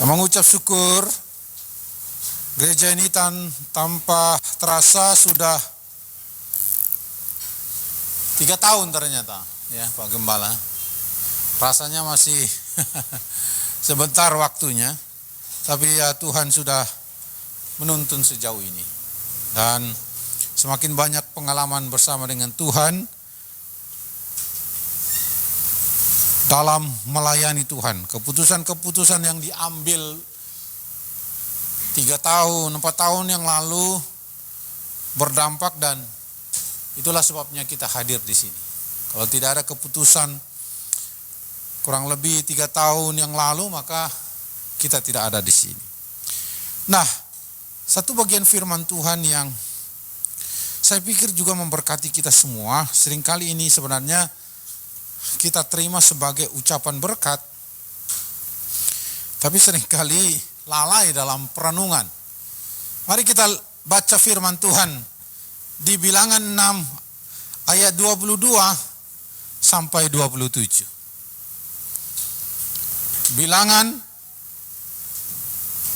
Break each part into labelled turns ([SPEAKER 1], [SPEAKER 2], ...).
[SPEAKER 1] Kita mengucap syukur, gereja ini tanpa terasa sudah 3 tahun ternyata, ya Pak Gembala. Rasanya masih sebentar waktunya, tapi ya Tuhan sudah menuntun sejauh ini. Dan semakin banyak pengalaman bersama dengan Tuhan dalam melayani Tuhan. Keputusan-keputusan yang diambil 3 tahun, 4 tahun yang lalu berdampak, dan itulah sebabnya kita hadir di sini. Kalau tidak ada keputusan kurang lebih 3 tahun yang lalu, maka kita tidak ada di sini. Nah, satu bagian firman Tuhan yang saya pikir juga memberkati kita semua. Seringkali ini sebenarnya kita terima sebagai ucapan berkat, tapi seringkali lalai dalam perenungan. Mari kita baca firman Tuhan di Bilangan 6 ayat 22 sampai 27. Bilangan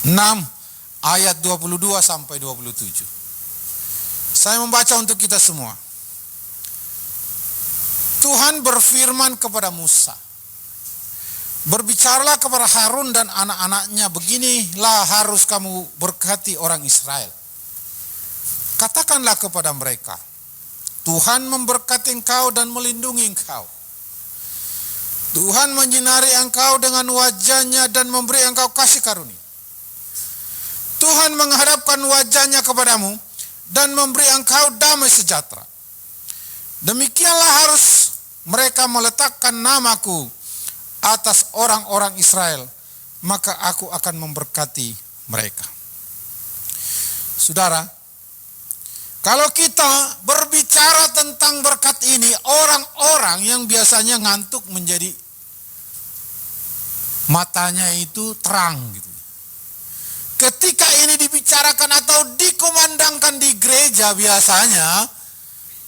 [SPEAKER 1] 6 ayat 22 sampai 27. Saya membaca untuk kita semua. Tuhan berfirman kepada Musa, "Berbicaralah kepada Harun dan anak-anaknya, beginilah harus kamu berkati orang Israel. Katakanlah kepada mereka, Tuhan memberkati engkau dan melindungi engkau. Tuhan menyinari engkau dengan wajahnya dan memberi engkau kasih karunia. Tuhan menghadapkan wajahnya kepadamu dan memberi engkau damai sejahtera. Demikianlah harus mereka meletakkan namaku atas orang-orang Israel, maka aku akan memberkati mereka." Saudara, kalau kita berbicara tentang berkat ini, orang-orang yang biasanya ngantuk menjadi matanya itu terang gitu. Ketika ini dibicarakan atau dikumandangkan di gereja, biasanya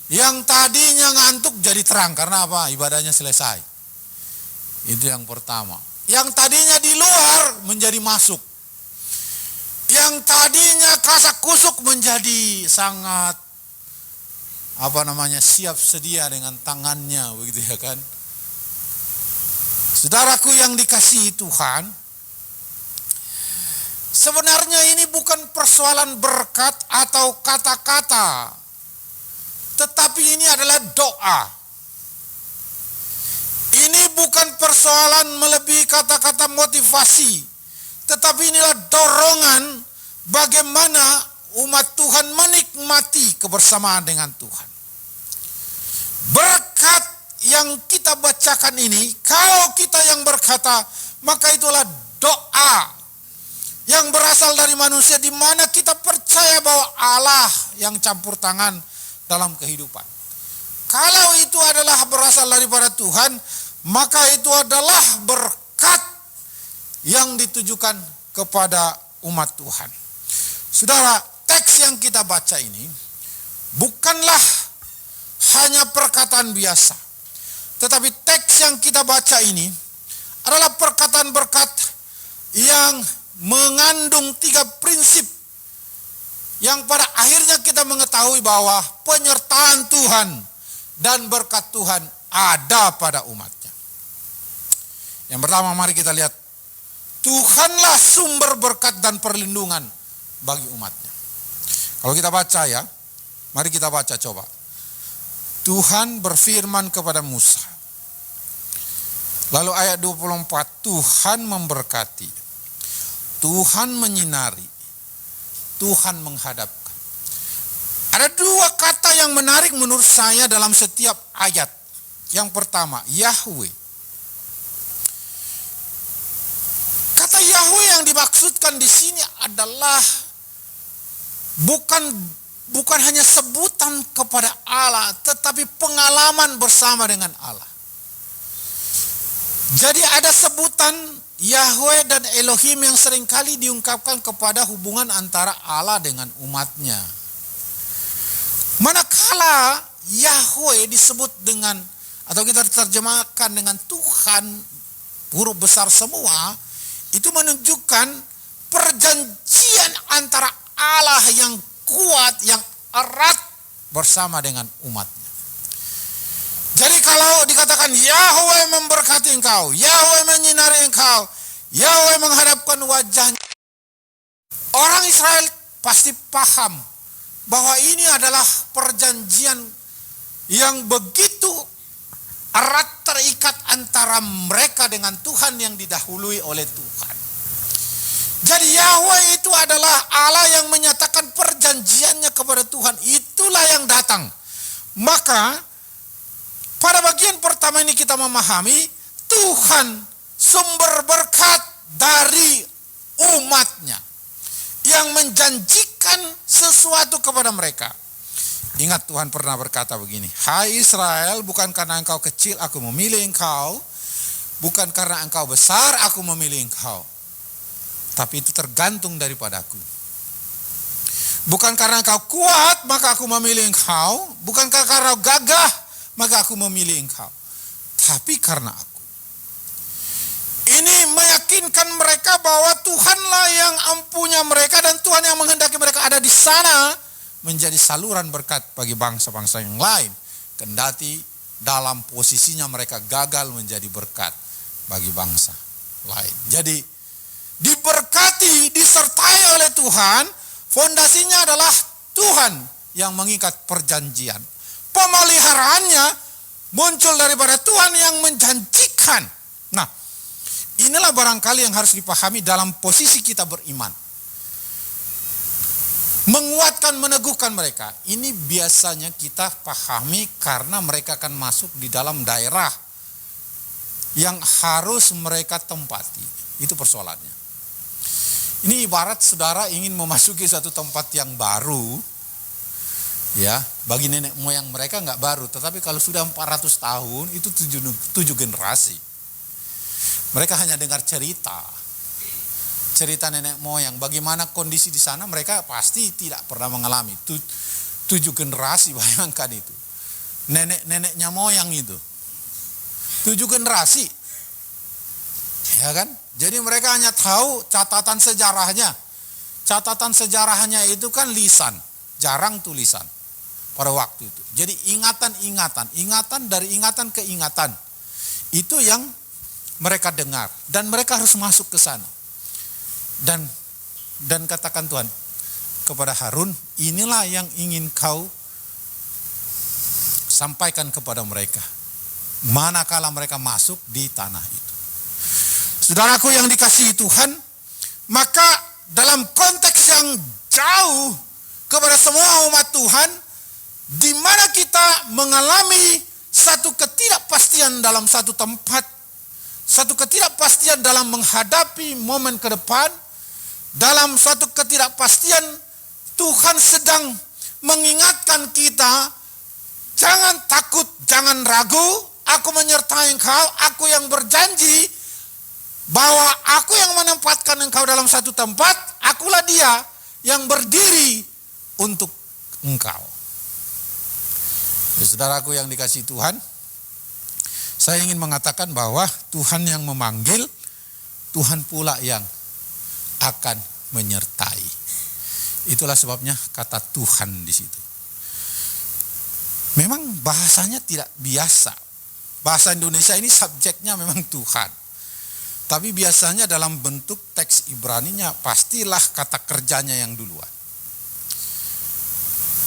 [SPEAKER 1] yang tadinya ngantuk jadi terang. Karena apa? Ibadahnya selesai. Itu yang pertama. Yang tadinya di luar menjadi masuk. Yang tadinya kasak kusuk menjadi sangat siap sedia dengan tangannya, begitu ya kan. Saudaraku yang dikasihi Tuhan, sebenarnya ini bukan persoalan berkat atau kata-kata, tetapi ini adalah doa. Ini bukan persoalan melebihi kata-kata motivasi, tetapi inilah dorongan bagaimana umat Tuhan menikmati kebersamaan dengan Tuhan. Berkat yang kita bacakan ini, kalau kita yang berkata, maka itulah doa yang berasal dari manusia, di mana kita percaya bahwa Allah yang campur tangan dalam kehidupan. Kalau itu adalah berasal daripada Tuhan, maka itu adalah berkat yang ditujukan kepada umat Tuhan. Saudara, teks yang kita baca ini bukanlah hanya perkataan biasa, tetapi teks yang kita baca ini adalah perkataan berkat yang mengandung 3 prinsip yang pada akhirnya kita mengetahui bahwa penyertaan Tuhan dan berkat Tuhan ada pada umatnya. Yang pertama, mari kita lihat, Tuhanlah sumber berkat dan perlindungan bagi umatnya. Kalau kita baca ya, mari kita baca coba. Tuhan berfirman kepada Musa. Lalu ayat 24, Tuhan memberkati, Tuhan menyinari, Tuhan menghadapkan. Ada 2 kata yang menarik menurut saya dalam setiap ayat. Yang pertama, Yahweh. Kata Yahweh yang dimaksudkan di sini adalah bukan hanya sebutan kepada Allah, tetapi pengalaman bersama dengan Allah. Jadi ada sebutan Yahweh dan Elohim yang seringkali diungkapkan kepada hubungan antara Allah dengan umatnya. Manakala Yahweh disebut dengan, atau kita terjemahkan dengan Tuhan, huruf besar semua, itu menunjukkan perjanjian antara Allah yang kuat, yang erat bersama dengan umatnya. Jadi kalau dikatakan Yahweh memberkati engkau, Yahweh menyinari engkau, Yahweh menghadapkan wajahnya, orang Israel pasti paham bahwa ini adalah perjanjian yang begitu erat terikat antara mereka dengan Tuhan yang didahului oleh Tuhan. Jadi Yahweh itu adalah Allah yang menyatakan perjanjiannya kepada Tuhan. Itulah yang datang. Maka pada bagian pertama ini kita memahami Tuhan sumber berkat dari umatnya yang menjanjikan sesuatu kepada mereka. Ingat Tuhan pernah berkata begini, hai Israel, bukan karena engkau kecil aku memilih engkau, bukan karena engkau besar aku memilih engkau, tapi itu tergantung daripadaku. Bukan karena engkau kuat maka aku memilih engkau, bukan karena engkau gagah maka aku memilih engkau, tapi karena aku. Ini meyakinkan mereka bahwa Tuhanlah yang ampunya mereka dan Tuhan yang menghendaki mereka ada di sana menjadi saluran berkat bagi bangsa-bangsa yang lain. Kendati dalam posisinya mereka gagal menjadi berkat bagi bangsa lain. Jadi diberkati, disertai oleh Tuhan, fondasinya adalah Tuhan yang mengikat perjanjian. Pemeliharaannya muncul daripada Tuhan yang menjanjikan. Nah, inilah barangkali yang harus dipahami dalam posisi kita beriman. Menguatkan, meneguhkan mereka. Ini biasanya kita pahami karena mereka akan masuk di dalam daerah yang harus mereka tempati. Itu persoalannya. Ini ibarat saudara ingin memasuki satu tempat yang baru. Ya, bagi nenek moyang mereka nggak baru. Tetapi kalau sudah 400 tahun, itu 7 generasi. Mereka hanya dengar cerita nenek moyang. Bagaimana kondisi di sana mereka pasti tidak pernah mengalami. 7 generasi, bayangkan itu. Nenek-neneknya moyang itu. 7 generasi. Ya kan? Jadi mereka hanya tahu catatan sejarahnya. Catatan sejarahnya itu kan lisan. Jarang tulisan pada waktu itu. Jadi ingatan dari ingatan ke ingatan. Itu yang mereka dengar. Dan mereka harus masuk ke sana. Dan katakan Tuhan kepada Harun, inilah yang ingin kau sampaikan kepada mereka manakala mereka masuk di tanah itu. Saudaraku yang dikasihi Tuhan, maka dalam konteks yang jauh kepada semua umat Tuhan, di mana kita mengalami satu ketidakpastian dalam satu tempat, satu ketidakpastian dalam menghadapi momen ke depan, dalam suatu ketidakpastian Tuhan sedang mengingatkan kita, jangan takut, jangan ragu, aku menyertai engkau, aku yang berjanji bahwa aku yang menempatkan engkau dalam satu tempat, akulah dia yang berdiri untuk engkau. Ya, saudaraku yang dikasihi Tuhan, saya ingin mengatakan bahwa Tuhan yang memanggil, Tuhan pula yang akan menyertai. Itulah sebabnya kata Tuhan di situ. Memang bahasanya tidak biasa. Bahasa Indonesia ini subjeknya memang Tuhan. Tapi biasanya dalam bentuk teks Ibraninya pastilah kata kerjanya yang duluan.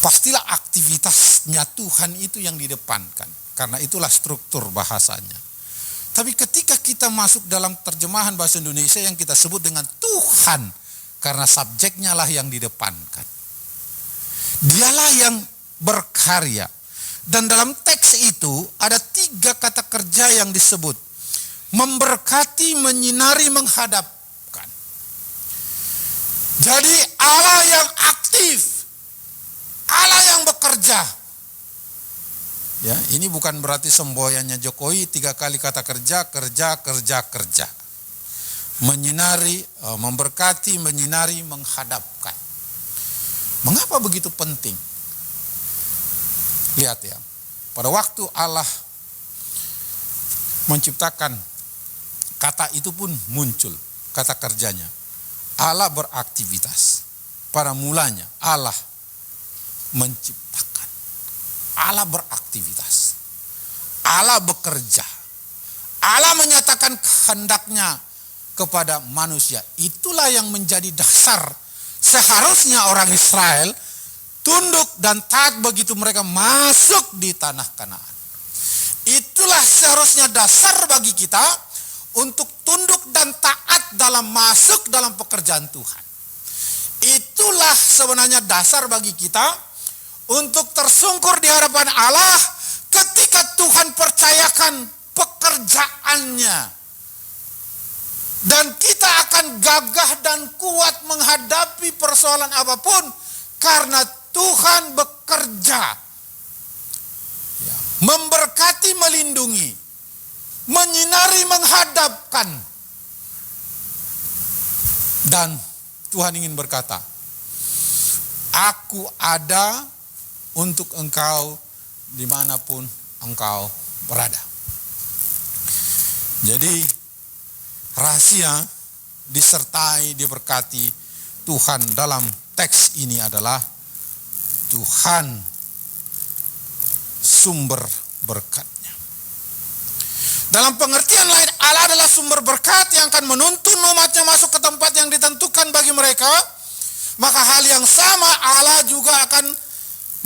[SPEAKER 1] Pastilah aktivitasnya Tuhan itu yang didepankan. Karena itulah struktur bahasanya. Tapi ketika kita masuk dalam terjemahan bahasa Indonesia yang kita sebut dengan Tuhan, karena subjeknya lah yang didepankan. Dialah yang berkarya. Dan dalam teks itu ada 3 kata kerja yang disebut. Memberkati, menyinari, menghadapkan. Jadi Allah yang aktif. Allah yang bekerja. Ya, ini bukan berarti semboyannya Jokowi 3 kali kata kerja. Menyinari, memberkati, menyinari, menghadapkan. Mengapa begitu penting? Lihat ya, pada waktu Allah menciptakan, kata itu pun muncul. kata kerjanya. Allah beraktivitas. Pada mulanya Allah menciptakan. Allah beraktivitas. Allah bekerja. Allah menyatakan kehendaknya kepada manusia. Itulah yang menjadi dasar seharusnya orang Israel tunduk dan taat begitu mereka masuk di tanah Kanaan. Itulah seharusnya dasar bagi kita untuk tunduk dan taat dalam masuk dalam pekerjaan Tuhan. Itulah sebenarnya dasar bagi kita untuk tersungkur di hadapan Allah ketika Tuhan percayakan pekerjaannya. Dan kita akan gagah dan kuat menghadapi persoalan apapun karena Tuhan bekerja. Memberkati, melindungi, menyinari, menghadapkan. Dan Tuhan ingin berkata, aku ada untuk engkau dimanapun engkau berada. Jadi rahasia disertai, diberkati Tuhan dalam teks ini adalah Tuhan sumber berkatnya. Dalam pengertian lain, Allah adalah sumber berkat yang akan menuntun umatnya masuk ke tempat yang ditentukan bagi mereka. Maka hal yang sama Allah juga akan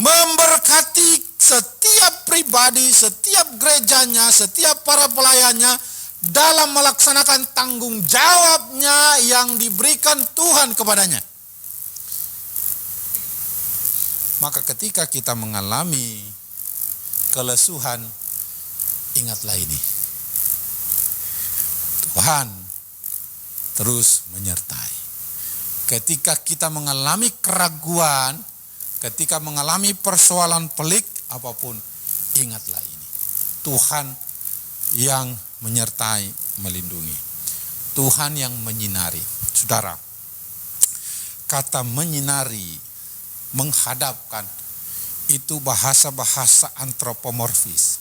[SPEAKER 1] memberkati setiap pribadi, setiap gerejanya, setiap para pelayannya dalam melaksanakan tanggung jawabnya yang diberikan Tuhan kepadanya. Maka ketika kita mengalami kelesuhan, ingatlah ini. Tuhan terus menyertai. Ketika kita mengalami keraguan, ketika mengalami persoalan pelik apapun, ingatlah ini. Tuhan yang menyertai, melindungi. Tuhan yang menyinari. Saudara, kata menyinari, menghadapkan, itu bahasa-bahasa antropomorfis.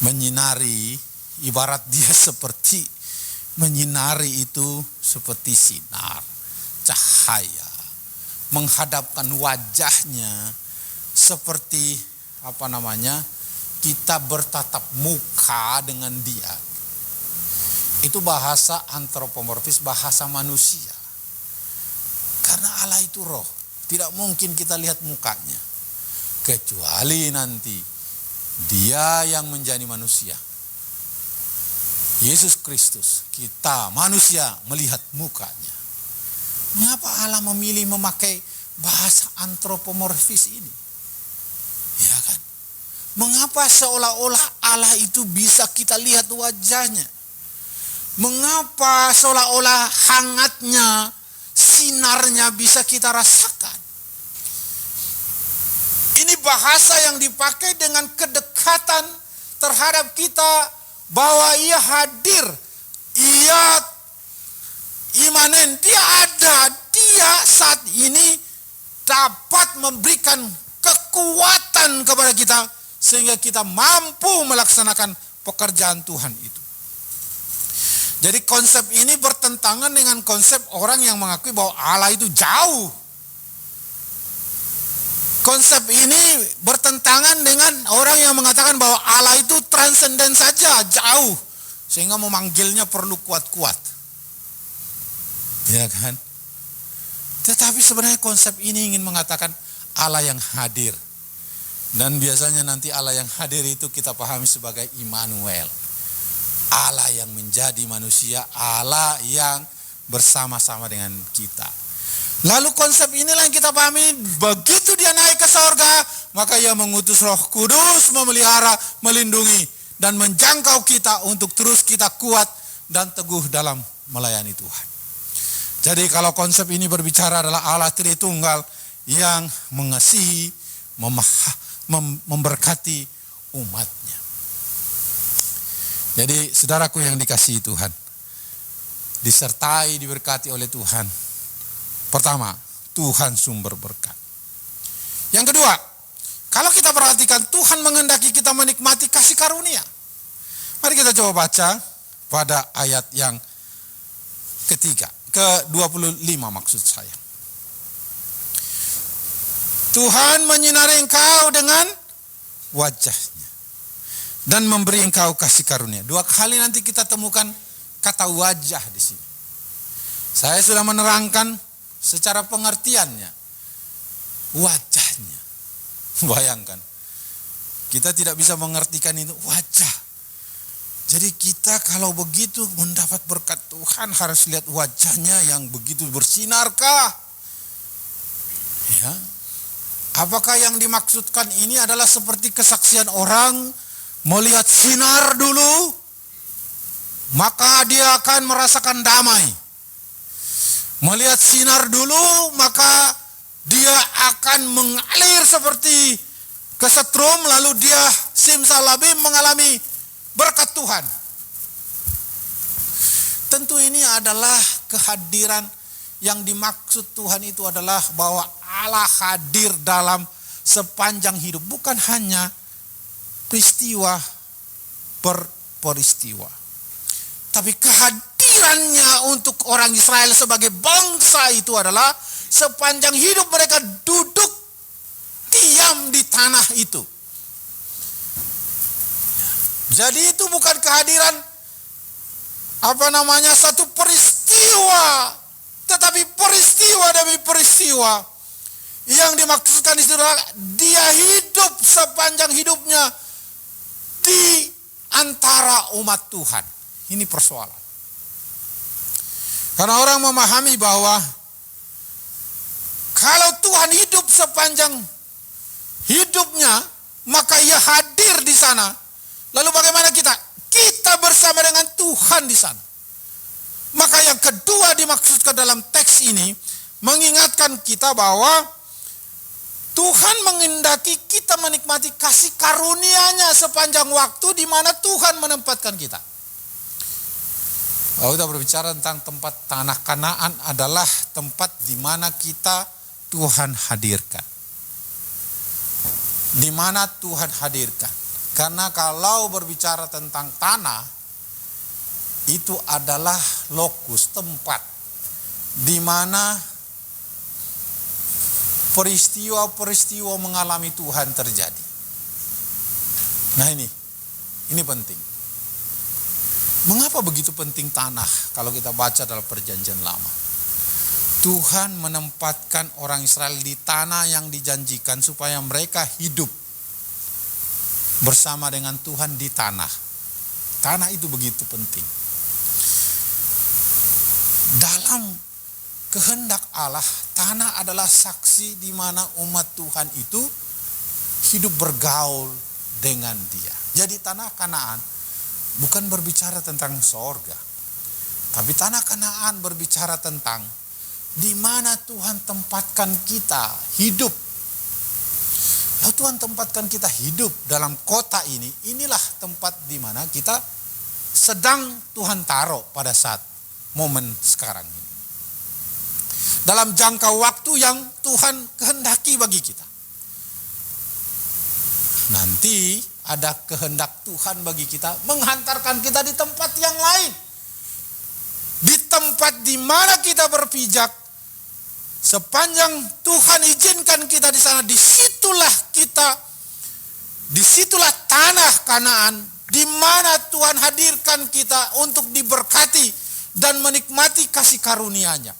[SPEAKER 1] Menyinari, ibarat dia seperti, menyinari itu seperti sinar, cahaya. Menghadapkan wajahnya seperti kita bertatap muka dengan dia. Itu bahasa antropomorfis, bahasa manusia. Karena Allah itu roh, tidak mungkin kita lihat mukanya. Kecuali nanti dia yang menjadi manusia. Yesus Kristus, kita manusia melihat mukanya. Mengapa Allah memilih memakai bahasa antropomorfis ini? Ya kan? Mengapa seolah-olah Allah itu bisa kita lihat wajahnya? Mengapa seolah-olah hangatnya, sinarnya bisa kita rasakan? Ini bahasa yang dipakai dengan kedekatan terhadap kita, bahwa ia hadir, ia imanen, dia ada, dia saat ini dapat memberikan kekuatan kepada kita sehingga kita mampu melaksanakan pekerjaan Tuhan itu. Jadi konsep ini bertentangan dengan konsep orang yang mengakui bahwa Allah itu jauh. Konsep ini bertentangan dengan orang yang mengatakan bahwa Allah itu transenden saja, jauh. Sehingga memanggilnya perlu kuat-kuat. Ya kan? Tetapi sebenarnya konsep ini ingin mengatakan Allah yang hadir. Dan biasanya nanti Allah yang hadir itu kita pahami sebagai Immanuel. Allah yang menjadi manusia, Allah yang bersama-sama dengan kita. Lalu konsep inilah yang kita pahami, begitu dia naik ke sorga, maka ia mengutus Roh Kudus memelihara, melindungi, dan menjangkau kita untuk terus kita kuat dan teguh dalam melayani Tuhan. Jadi kalau konsep ini berbicara adalah Allah Tritunggal yang mengasihi, memberkati umatnya. Jadi saudaraku yang dikasihi Tuhan, disertai, diberkati oleh Tuhan. Pertama, Tuhan sumber berkat. Yang kedua, kalau kita perhatikan, Tuhan menghendaki kita menikmati kasih karunia. Mari kita coba baca pada ayat yang ketiga, ke-25 maksud saya. Tuhan menyinari engkau dengan wajahnya dan memberi engkau kasih karunia. 2 kali nanti kita temukan kata wajah di sini. Saya sudah menerangkan secara pengertiannya. Wajahnya. Bayangkan. Kita tidak bisa mengertikan itu wajah. Jadi kita kalau begitu mendapat berkat Tuhan harus lihat wajahnya yang begitu bersinarkah? Ya. Apakah yang dimaksudkan ini adalah seperti kesaksian orang melihat sinar dulu, maka dia akan merasakan damai. Melihat sinar dulu, maka dia akan mengalir seperti kesetrum, lalu dia simsalabim mengalami berkat Tuhan. Tentu ini adalah kehadiran yang dimaksud Tuhan itu adalah bahwa Allah hadir dalam sepanjang hidup. Bukan hanya peristiwa per peristiwa. Tapi kehadirannya untuk orang Israel sebagai bangsa itu adalah sepanjang hidup mereka duduk diam di tanah itu. Jadi itu bukan kehadiran satu peristiwa, tetapi peristiwa demi peristiwa. Yang dimaksudkan di situ adalah dia hidup sepanjang hidupnya di antara umat Tuhan. Ini persoalan. Karena orang memahami bahwa kalau Tuhan hidup sepanjang hidupnya, maka ia hadir di sana. Lalu bagaimana kita? Kita bersama dengan Tuhan di sana. Maka yang kedua dimaksudkan dalam teks ini, mengingatkan kita bahwa Tuhan menghendaki kita menikmati kasih karunia-Nya sepanjang waktu di mana Tuhan menempatkan kita. Kalau kita berbicara tentang tempat tanah Kanaan adalah tempat di mana kita Tuhan hadirkan. Di mana Tuhan hadirkan. Karena kalau berbicara tentang tanah, itu adalah lokus, tempat di mana peristiwa-peristiwa mengalami Tuhan terjadi. Nah ini penting. Mengapa begitu penting tanah kalau kita baca dalam perjanjian lama? Tuhan menempatkan orang Israel di tanah yang dijanjikan supaya mereka hidup bersama dengan Tuhan di tanah. Tanah itu begitu penting. Dalam kehendak Allah, tanah adalah saksi di mana umat Tuhan itu hidup bergaul dengan Dia. Jadi tanah Kanaan bukan berbicara tentang sorga, tapi tanah Kanaan berbicara tentang di mana Tuhan tempatkan kita hidup. Lalu Tuhan tempatkan kita hidup dalam kota ini. Inilah tempat di mana kita sedang Tuhan taruh pada saat momen sekarang ini. Dalam jangka waktu yang Tuhan kehendaki bagi kita. Nanti ada kehendak Tuhan bagi kita menghantarkan kita di tempat yang lain. Di tempat di mana kita berpijak, sepanjang Tuhan izinkan kita di sana, disitulah tanah Kanaan, di mana Tuhan hadirkan kita untuk diberkati dan menikmati kasih karunia-Nya.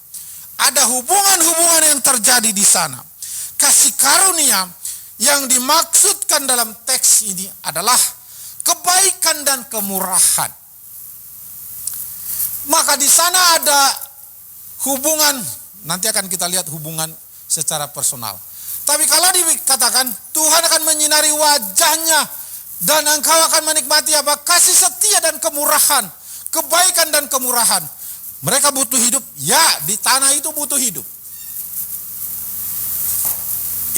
[SPEAKER 1] Ada hubungan-hubungan yang terjadi di sana. Kasih karunia yang dimaksudkan dalam teks ini adalah kebaikan dan kemurahan. Maka di sana ada hubungan, nanti akan kita lihat hubungan secara personal. Tapi kalau dikatakan Tuhan akan menyinari wajahnya dan engkau akan menikmati apa? Kasih setia dan kemurahan, kebaikan dan kemurahan. Mereka butuh hidup, ya di tanah itu butuh hidup.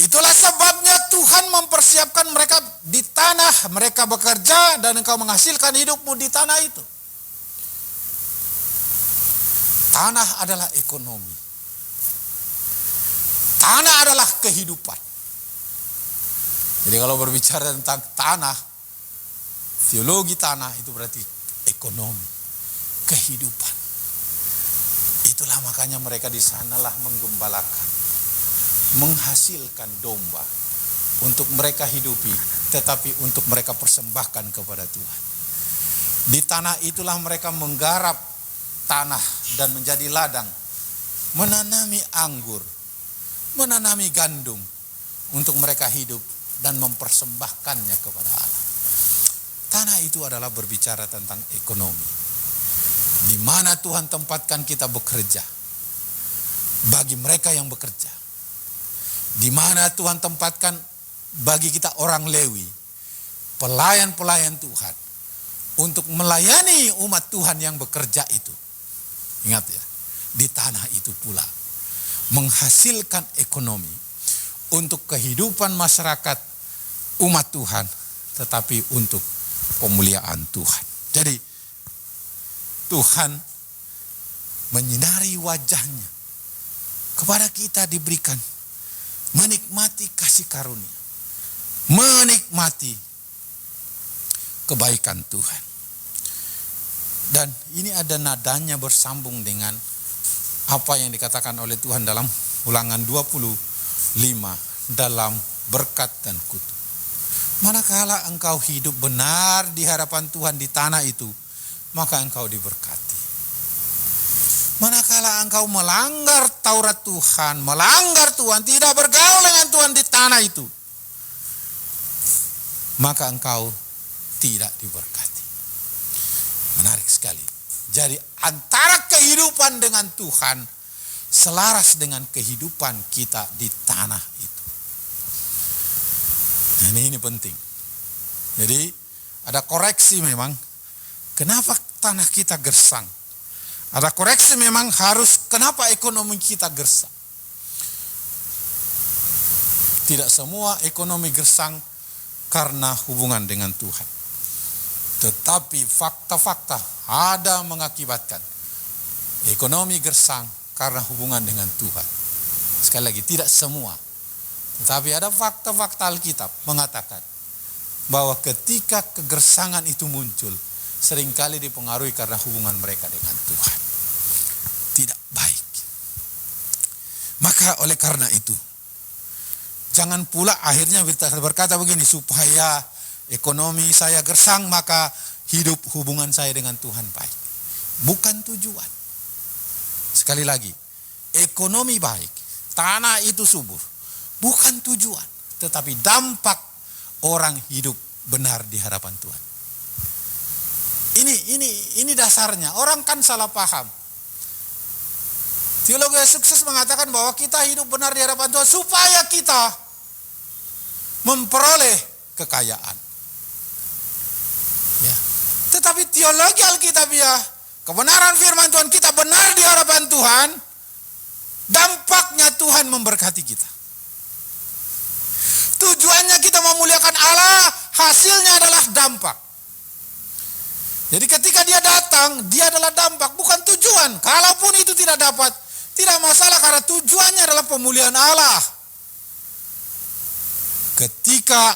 [SPEAKER 1] Itulah sebabnya Tuhan mempersiapkan mereka di tanah, mereka bekerja dan engkau menghasilkan hidupmu di tanah itu. Tanah adalah ekonomi. Tanah adalah kehidupan. Jadi kalau berbicara tentang tanah, teologi tanah itu berarti ekonomi, kehidupan. Itulah makanya mereka di sanalah menggembalakan, menghasilkan domba untuk mereka hidupi, tetapi untuk mereka persembahkan kepada Tuhan. Di tanah itulah mereka menggarap tanah dan menjadi ladang, menanami anggur, menanami gandum untuk mereka hidup dan mempersembahkannya kepada Allah. Tanah itu adalah berbicara tentang ekonomi, di mana Tuhan tempatkan kita bekerja. Bagi mereka yang bekerja, di mana Tuhan tempatkan bagi kita orang Lewi, pelayan-pelayan Tuhan, untuk melayani umat Tuhan yang bekerja itu. Ingat ya, di tanah itu pula menghasilkan ekonomi untuk kehidupan masyarakat umat Tuhan, tetapi untuk pemuliaan Tuhan. Jadi Tuhan menyinari wajahnya kepada kita, diberikan menikmati kasih karunia, menikmati kebaikan Tuhan. Dan ini ada nadanya bersambung dengan apa yang dikatakan oleh Tuhan dalam Ulangan 25 dalam berkat dan kutuk. Manakala engkau hidup benar di hadapan Tuhan di tanah itu, maka engkau diberkati. Manakala engkau melanggar Taurat Tuhan, melanggar Tuhan, tidak bergaul dengan Tuhan di tanah itu, maka engkau tidak diberkati. Menarik sekali. Jadi antara kehidupan dengan Tuhan selaras dengan kehidupan kita di tanah itu. Nah, ini penting. Jadi ada koreksi memang. Kenapa tanah kita gersang? Ada koreksi memang harus, kenapa ekonomi kita gersang? Tidak semua ekonomi gersang karena hubungan dengan Tuhan. Tetapi fakta-fakta ada mengakibatkan ekonomi gersang karena hubungan dengan Tuhan. Sekali lagi, tidak semua. Tetapi ada fakta-fakta Alkitab mengatakan bahwa ketika kegersangan itu muncul, seringkali dipengaruhi karena hubungan mereka dengan Tuhan. Tidak baik. Maka oleh karena itu, jangan pula akhirnya berkata begini, supaya ekonomi saya gersang maka hidup hubungan saya dengan Tuhan baik. Bukan tujuan. Sekali lagi, ekonomi baik, tanah itu subur, bukan tujuan, tetapi dampak orang hidup benar di hadapan Tuhan. Ini dasarnya. Orang kan salah paham. Teologi sukses mengatakan bahwa kita hidup benar di hadapan Tuhan supaya kita memperoleh kekayaan. Ya. Tetapi teologi Alkitabiah, kebenaran firman Tuhan, kita benar di hadapan Tuhan, dampaknya Tuhan memberkati kita. Tujuannya kita memuliakan Allah, hasilnya adalah dampak. Jadi ketika dia datang, dia adalah dampak, bukan tujuan. Kalaupun itu tidak dapat, tidak masalah karena tujuannya adalah pemuliaan Allah. Ketika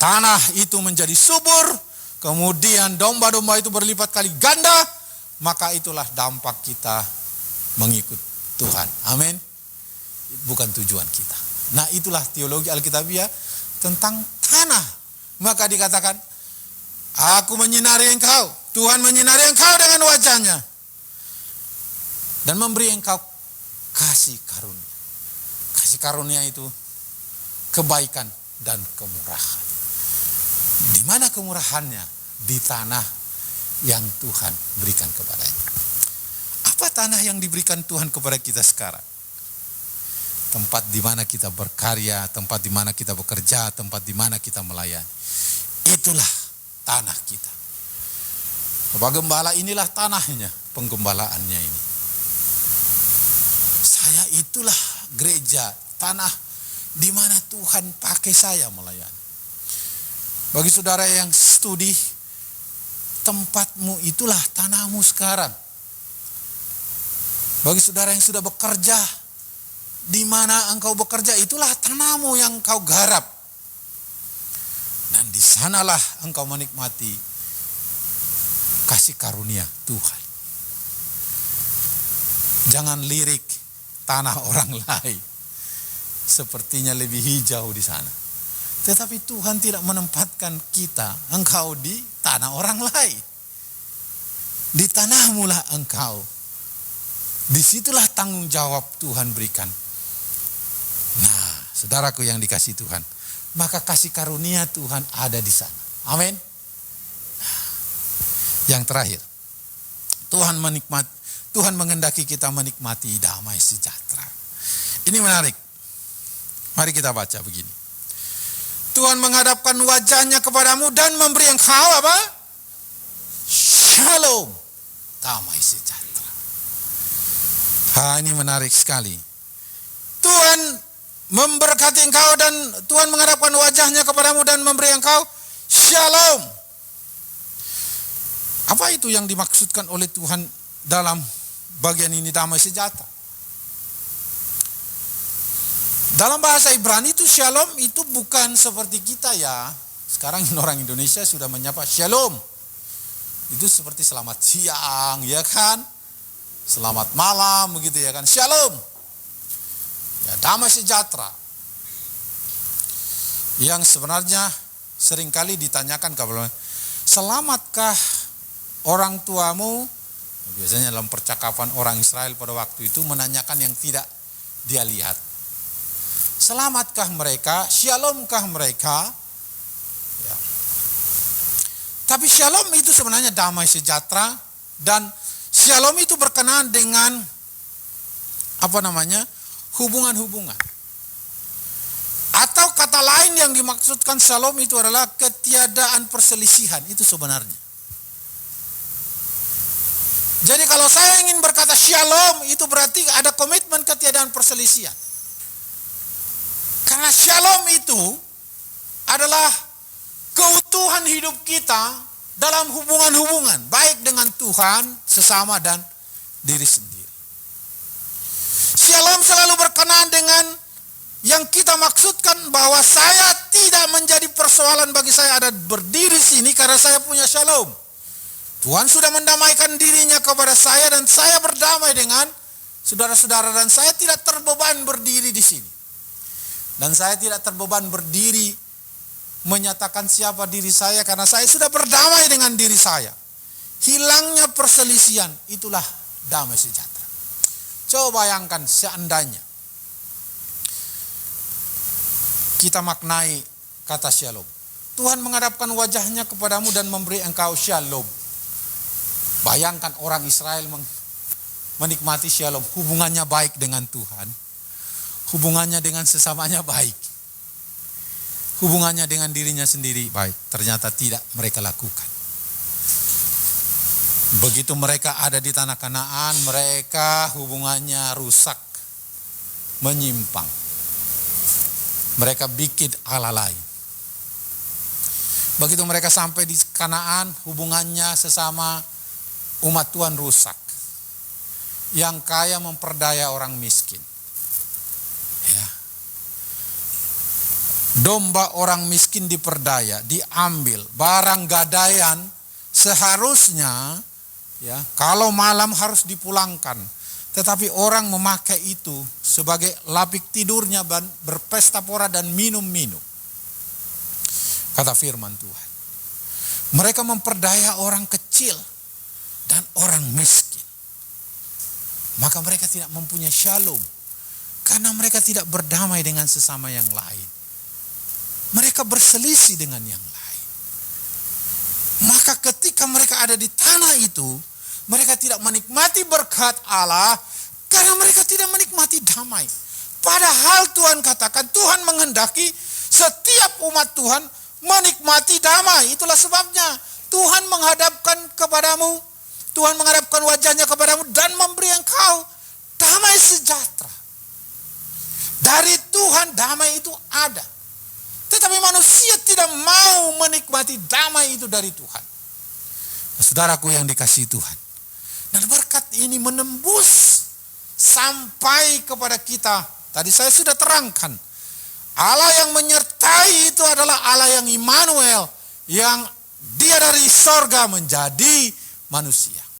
[SPEAKER 1] tanah itu menjadi subur, kemudian domba-domba itu berlipat kali ganda, maka itulah dampak kita mengikut Tuhan. Amin. Bukan tujuan kita. Nah, itulah teologi Alkitabiah tentang tanah. Maka dikatakan, aku menyinari engkau, Tuhan menyinari engkau dengan wajahnya, dan memberi engkau kasih karunia. Kasih karunia itu kebaikan dan kemurahan. Di mana kemurahannya? Di tanah yang Tuhan berikan kepadanya. Apa tanah yang diberikan Tuhan kepada kita sekarang? Tempat di mana kita berkarya, tempat di mana kita bekerja, tempat di mana kita melayani. Itulah tanah kita. Bapak Gembala, inilah tanahnya, penggembalaannya ini. Saya itulah gereja, tanah di mana Tuhan pakai saya melayani. Bagi saudara yang studi, tempatmu itulah tanahmu sekarang. Bagi saudara yang sudah bekerja, di mana engkau bekerja, itulah tanahmu yang engkau garap. Dan di sanalah engkau menikmati kasih karunia Tuhan. Jangan lirik tanah orang lain. Sepertinya lebih hijau di sana. Tetapi Tuhan tidak menempatkan kita, engkau di tanah orang lain. Di tanahmulah engkau. Disitulah tanggung jawab Tuhan berikan. Nah, saudaraku yang dikasihi Tuhan, maka kasih karunia Tuhan ada di sana. Amin. Yang terakhir, Tuhan menghendaki kita menikmati damai sejahtera. Ini menarik. Mari kita baca begini. Tuhan menghadapkan wajahnya kepadamu dan memberi engkau apa? Shalom. Damai sejahtera. Ini menarik sekali. Tuhan memberkati engkau dan Tuhan menghadapkan wajahnya kepadamu dan memberi engkau shalom. Apa itu yang dimaksudkan oleh Tuhan dalam bagian ini damai sejahtera? Dalam bahasa Ibrani itu shalom itu bukan seperti kita ya. Sekarang orang Indonesia sudah menyapa shalom. Itu seperti selamat siang ya kan. Selamat malam begitu ya kan. Shalom. Ya, damai sejahtera. Yang sebenarnya seringkali ditanyakan kepada selamatkah orang tuamu? Biasanya dalam percakapan orang Israel pada waktu itu menanyakan yang tidak dia lihat. Selamatkah mereka? Shalomkah mereka? Ya. Tapi shalom itu sebenarnya damai sejahtera dan shalom itu berkenaan dengan hubungan-hubungan. Atau kata lain yang dimaksudkan shalom itu adalah ketiadaan perselisihan. Itu sebenarnya. Jadi kalau saya ingin berkata shalom itu berarti ada komitmen ketiadaan perselisihan. Karena shalom itu adalah keutuhan hidup kita dalam hubungan-hubungan. Baik dengan Tuhan, sesama dan diri sendiri. Shalom selalu berkenaan dengan yang kita maksudkan bahwa saya tidak menjadi persoalan bagi saya ada berdiri sini karena saya punya shalom. Tuhan sudah mendamaikan dirinya kepada saya dan saya berdamai dengan saudara-saudara dan saya tidak terbeban berdiri di sini. Dan saya tidak terbeban berdiri menyatakan siapa diri saya karena saya sudah berdamai dengan diri saya. Hilangnya perselisihan itulah damai sejahtera. Coba bayangkan seandainya kita maknai kata shalom. Tuhan menghadapkan wajahnya kepadamu dan memberi engkau shalom. Bayangkan orang Israel menikmati shalom. Hubungannya baik dengan Tuhan. Hubungannya dengan sesamanya baik. Hubungannya dengan dirinya sendiri baik. Ternyata tidak mereka lakukan. Begitu mereka ada di tanah Kanaan, mereka hubungannya rusak. Menyimpang. Mereka bikin Allah lain. Begitu mereka sampai di Kanaan, hubungannya sesama umat Tuhan rusak. Yang kaya memperdaya orang miskin. Ya. Domba orang miskin diperdaya, diambil, barang gadaian seharusnya ya kalau malam harus dipulangkan. Tetapi orang memakai itu sebagai lapik tidurnya, berpesta pora dan minum-minum. Kata firman Tuhan. Mereka memperdaya orang kecil dan orang miskin. Maka mereka tidak mempunyai shalom. Karena mereka tidak berdamai dengan sesama yang lain. Mereka berselisih dengan yang lain. Maka ketika mereka ada di tanah itu, mereka tidak menikmati berkat Allah karena mereka tidak menikmati damai. Padahal Tuhan katakan, Tuhan menghendaki setiap umat Tuhan menikmati damai. Itulah sebabnya Tuhan menghadapkan kepadamu, Tuhan menghadapkan wajahnya kepadamu dan memberi engkau damai sejahtera. Dari Tuhan damai itu ada. Tetapi manusia tidak mau menikmati damai itu dari Tuhan. Saudaraku yang dikasihi Tuhan. Dan berkat ini menembus sampai kepada kita. Tadi saya sudah terangkan. Allah yang menyertai itu adalah Allah yang Immanuel. Yang dia dari sorga menjadi manusia.